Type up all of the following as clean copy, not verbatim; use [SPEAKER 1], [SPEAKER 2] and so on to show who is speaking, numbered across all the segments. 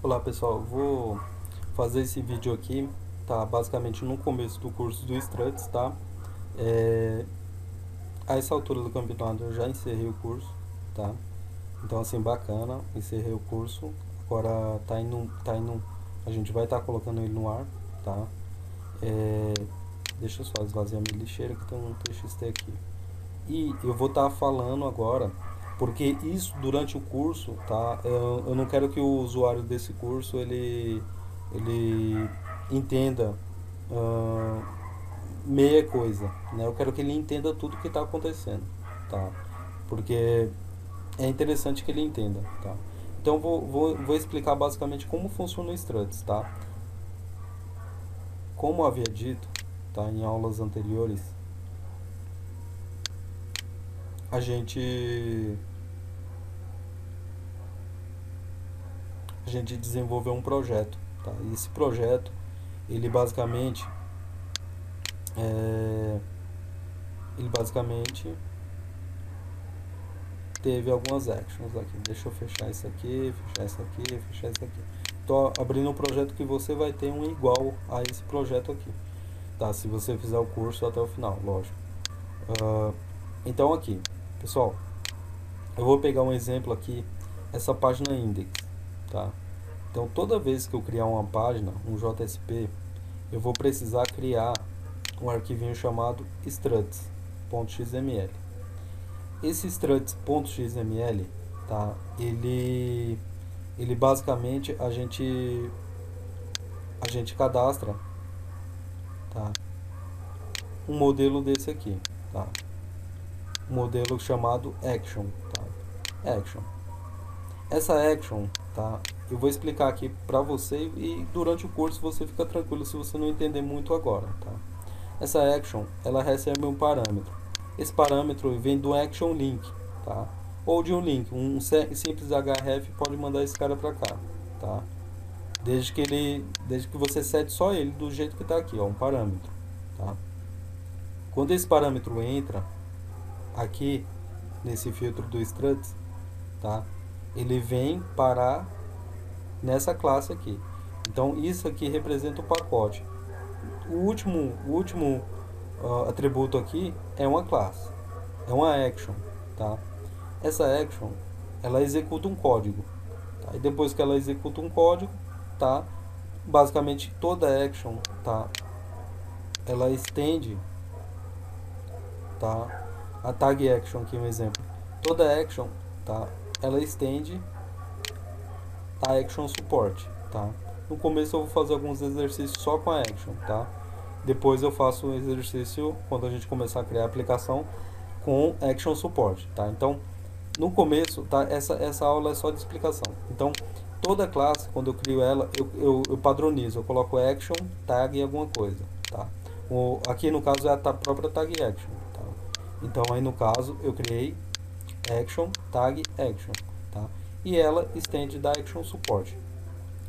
[SPEAKER 1] Olá pessoal, vou fazer esse vídeo aqui, tá? Basicamente no começo do curso do Struts, tá? É, a essa altura do campeonato eu já encerrei o curso, tá? Então assim, bacana, encerrei o curso, agora tá indo, a gente vai estar colocando ele no ar, tá? É, deixa eu só esvaziar minha lixeira que tem um TXT aqui. E eu vou estar falando agora, porque isso durante o curso, tá? Eu não quero que o usuário desse curso ele entenda ah, meia coisa, né? Eu quero que ele entenda tudo que está acontecendo, tá? Porque é interessante que ele entenda, tá? Então vou explicar basicamente como funciona o Struts, tá? Como eu havia dito, tá? Em aulas anteriores, a gente a gente desenvolveu um projeto, tá? E esse projeto, ele basicamente, é, ele basicamente teve algumas actions aqui. Deixa eu fechar isso aqui, fechar isso aqui, fechar isso aqui. Tô abrindo um projeto que você vai ter um igual a esse projeto aqui, tá? Se você fizer o curso até o final, lógico. Ah, então aqui, pessoal, eu vou pegar um exemplo aqui, essa página index, tá? Então toda vez que eu criar uma página, um JSP, eu vou precisar criar um arquivinho chamado struts.xml. Esse struts.xml, tá? Ele basicamente a gente cadastra, tá? Um modelo desse aqui, tá? Um modelo chamado action, tá? Action. Essa action, tá? Eu vou explicar aqui pra você e durante o curso você fica tranquilo se você não entender muito agora, tá? Essa action, ela recebe um parâmetro. Esse parâmetro vem do action link, tá? Ou de um link, um simples href pode mandar esse cara para cá, tá? Desde que você sete só ele do jeito que está aqui, ó, um parâmetro, tá? Quando esse parâmetro entra aqui nesse filtro do struts, tá? Ele vem parar nessa classe aqui. Então isso aqui representa o pacote. O último atributo aqui é uma classe, é uma action, tá? Essa action, ela executa um código, tá? E depois que ela executa um código, tá? Basicamente toda action, tá? Ela estende, tá? A tag action aqui é um exemplo. Toda action, tá? Ela estende a action support, tá? No começo eu vou fazer alguns exercícios só com a action, tá? Depois eu faço um exercício quando a gente começar a criar a aplicação com action support, tá? Então, no começo, tá? Essa aula é só de explicação. Então, toda classe, quando eu crio ela, eu padronizo, eu coloco action, tag e alguma coisa, tá? Aqui no caso é a própria tag action, tá? Então, aí no caso, eu criei action, tag action, tá? E ela estende da action support.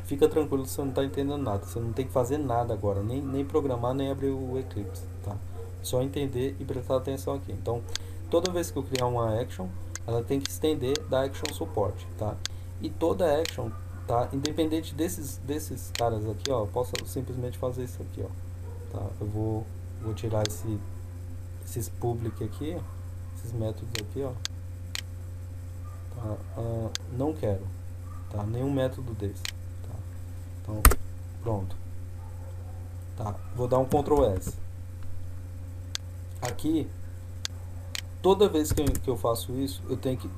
[SPEAKER 1] Fica tranquilo se você não está entendendo nada. Você não tem que fazer nada agora, nem programar, nem abrir o Eclipse, tá? Só entender e prestar atenção aqui. Então, toda vez que eu criar uma action, ela tem que estender da action support, tá? E toda action, tá? Independente desses caras aqui, ó, eu posso simplesmente fazer isso aqui, ó, tá? Eu vou tirar esses public aqui, esses métodos aqui, ó, tá? Não quero, tá? Nenhum método desse, tá? Então, pronto. Tá, vou dar um Ctrl S. Aqui, toda vez que eu faço isso,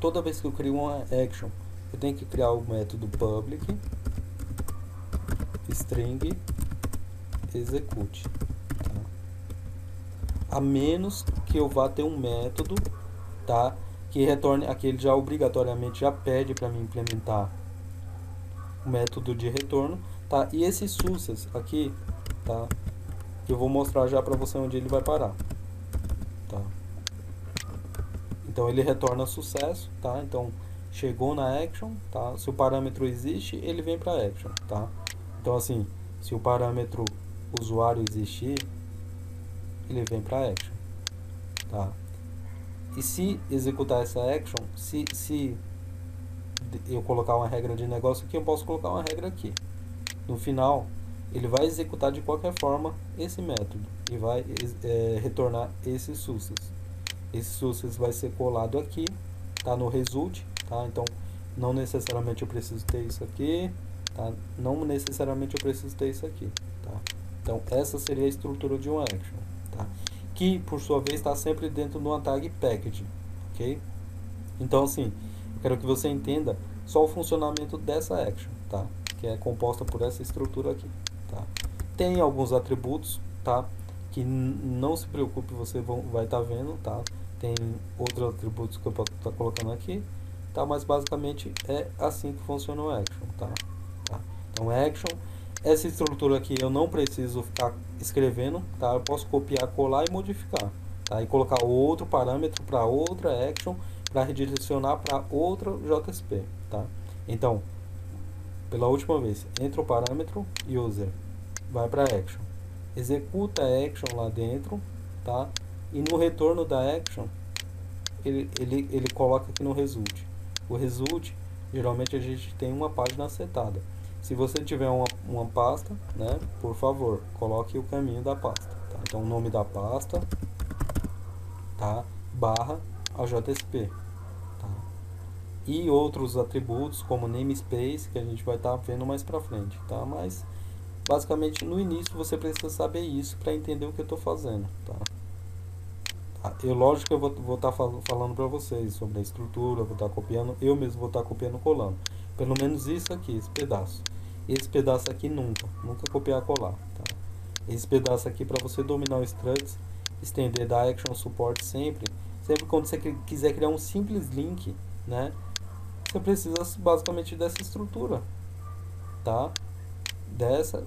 [SPEAKER 1] toda vez que eu crio uma action, eu tenho que criar o método public string execute, tá? A menos que eu vá ter um método, tá? Que retorne, aquele já obrigatoriamente já pede para mim implementar o método de retorno, tá? E esse success aqui, tá? Eu vou mostrar já para você onde ele vai parar, tá? Então ele retorna sucesso, tá? Então chegou na action, tá? Se o parâmetro existe, ele vem para action, tá? Então assim, se o parâmetro usuário existir, ele vem para action, tá? E se executar essa action, se eu colocar uma regra de negócio aqui, eu posso colocar uma regra aqui. No final, ele vai executar de qualquer forma esse método e vai retornar esse success. Esse success vai ser colado aqui, tá, no result, tá? Então, não necessariamente eu preciso ter isso aqui, tá? Não necessariamente eu preciso ter isso aqui, tá? Então, essa seria a estrutura de uma action, tá? Que, por sua vez, está sempre dentro de uma tag package, ok? Então, assim, eu quero que você entenda só o funcionamento dessa action, tá? Que é composta por essa estrutura aqui, tá? Tem alguns atributos, tá? Que não se preocupe, você vai estar vendo, tá? Tem outros atributos que eu posso estar colocando aqui, tá? Mas basicamente é assim que funciona o action, tá? Então, action, essa estrutura aqui eu não preciso ficar escrevendo, tá? Eu posso copiar, colar e modificar, tá? E colocar outro parâmetro para outra action para redirecionar para outro JSP, tá? Então, pela última vez, entra o parâmetro user, vai para action, executa a action lá dentro, tá? E no retorno da action, ele coloca aqui no result. O result, geralmente a gente tem uma página setada. Se você tiver uma pasta, né, por favor, coloque o caminho da pasta. Tá? Então, o nome da pasta, tá? Barra a JSP. Tá? E outros atributos, como namespace, que a gente vai estar vendo mais pra frente. Tá? Mas, basicamente, no início você precisa saber isso para entender o que eu estou fazendo. Tá? Lógico que eu vou estar falando para vocês sobre a estrutura, vou estar copiando, eu mesmo vou estar copiando e colando. Pelo menos isso aqui, esse pedaço. Esse pedaço aqui nunca copiar e colar. Tá? Esse pedaço aqui para você dominar o struts, estender da action support sempre quando você quiser criar um simples link, né? Você precisa basicamente dessa estrutura, tá? Dessa,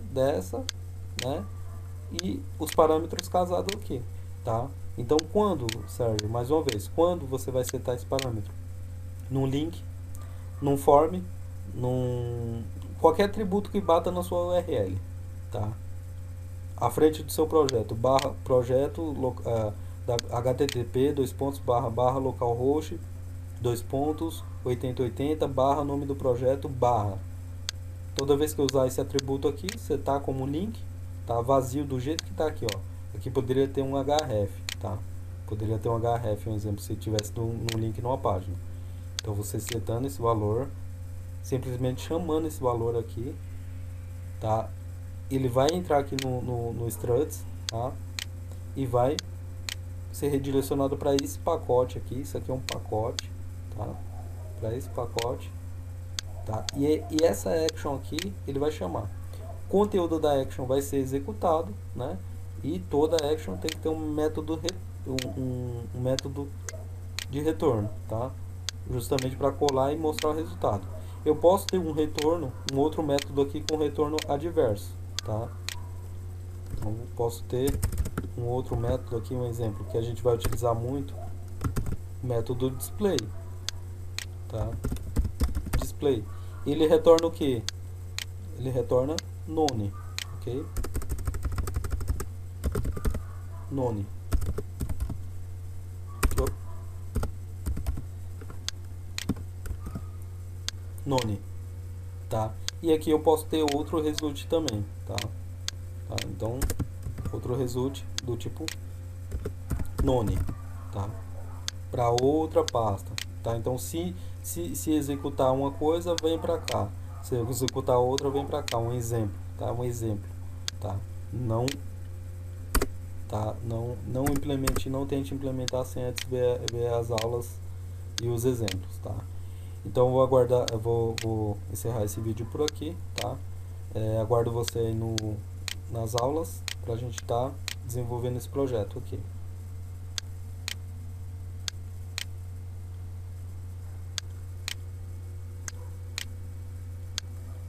[SPEAKER 1] né? E os parâmetros casados aqui, tá? Então, quando, Sérgio, mais uma vez, quando você vai setar esse parâmetro? Num link, num form, num qualquer atributo que bata na sua URL, tá? À frente do seu projeto, barra projeto da http localhost 8080 barra nome do projeto barra. Toda vez que eu usar esse atributo aqui, setar como link, tá vazio do jeito que tá aqui, ó. Aqui poderia ter um href, tá? Poderia ter um href, um exemplo, se tivesse num link numa página. Então você setando esse valor, simplesmente chamando esse valor aqui, tá? Ele vai entrar aqui no struts, tá? E vai ser redirecionado para esse pacote aqui. Isso aqui é um pacote, tá? Para esse pacote, tá? E essa action aqui ele vai chamar. O conteúdo da action vai ser executado, né? E toda action tem que ter um método um método de retorno, tá? Justamente para colar e mostrar o resultado. Eu posso ter um retorno, um outro método aqui com retorno adverso, tá? Então, eu posso ter um outro método aqui, um exemplo que a gente vai utilizar muito, o método display, tá? Display. Ele retorna o que? Ele retorna none, ok? None. None, tá? E aqui eu posso ter outro result também, tá? Então, outro result do tipo none, tá? Para outra pasta, tá? Então, se executar uma coisa, vem para cá. Se executar outra, vem para cá. Um exemplo, tá? Um exemplo, tá? Não implemente, não tente implementar sem antes ver as aulas e os exemplos, tá? Então eu vou encerrar esse vídeo por aqui, tá? Aguardo você aí nas aulas pra gente estar desenvolvendo esse projeto aqui.